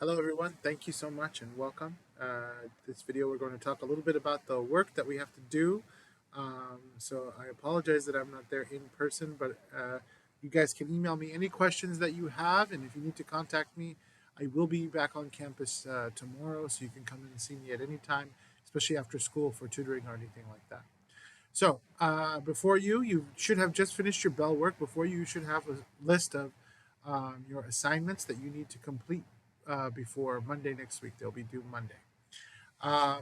Hello everyone, thank you so much and welcome. This video we're going to talk a little bit about the work that we have to do. So I apologize that I'm not there in person, but you guys can email me any questions that you have, and if you need to contact me, I will be back on campus tomorrow, so you can come in and see me at any time, especially after school for tutoring or anything like that. So before you should have just finished your bell work. Before you should have a list of your assignments that you need to complete before Monday next week. They'll be due Monday.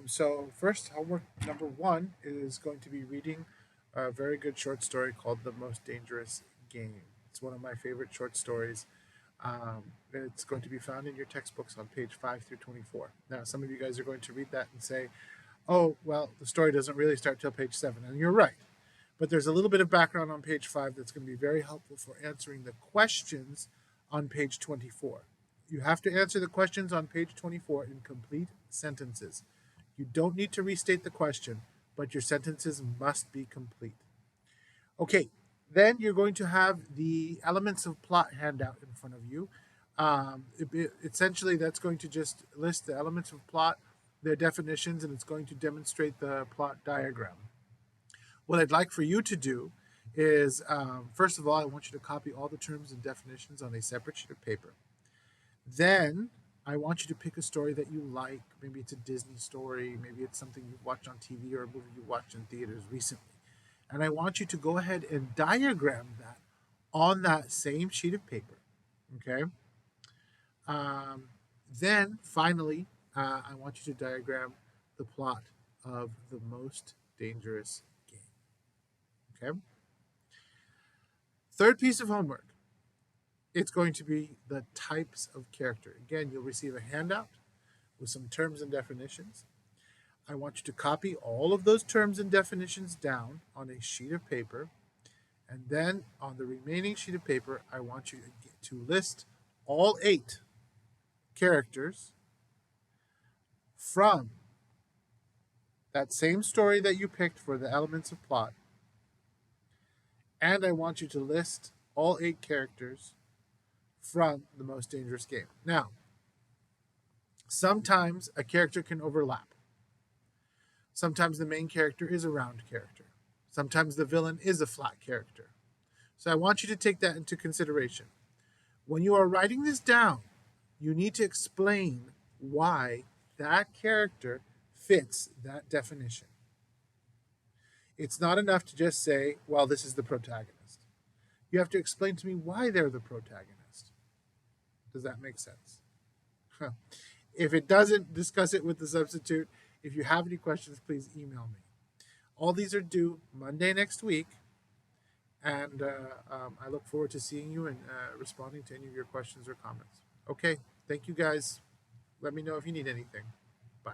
So first, homework number one is going to be reading a very good short story called "The Most Dangerous Game." It's one of my favorite short stories. It's going to be found in your textbooks on page 5 through 24. Now, some of you guys are going to read that and say, oh, well, the story doesn't really start till page 7. And you're right. But there's a little bit of background on page 5 that's going to be very helpful for answering the questions on page 24. You have to answer the questions on page 24 in complete sentences. You don't need to restate the question, but your sentences must be complete. Okay, then you're going to have the elements of plot handout in front of you. Essentially, that's going to just list the elements of plot, their definitions, and it's going to demonstrate the plot diagram. What I'd like for you to do is, first of all, I want you to copy all the terms and definitions on a separate sheet of paper. Then I want you to pick a story that you like. Maybe it's a Disney story, maybe it's something you've watched on TV or a movie you watched in theaters recently. And I want you to go ahead and diagram that on that same sheet of paper. Okay. Um, then finally, I want you to diagram the plot of The Most Dangerous Game. Okay. Third piece of homework. It's going to be the types of character. Again, you'll receive a handout with some terms and definitions. I want you to copy all of those terms and definitions down on a sheet of paper. And then on the remaining sheet of paper, I want you to list all 8 characters from that same story that you picked for the elements of plot. And I want you to list all 8 characters from The Most Dangerous Game. Now, sometimes a character can overlap. Sometimes the main character is a round character. Sometimes the villain is a flat character. So I want you to take that into consideration. When you are writing this down, you need to explain why that character fits that definition. It's not enough to just say, well, this is the protagonist. You have to explain to me why they're the protagonist. Does that make sense? If it doesn't, discuss it with the substitute. If you have any questions, please email me. All these are due Monday next week, and I look forward to seeing you and responding to any of your questions or comments. Okay, thank you guys. Let me know if you need anything. Bye.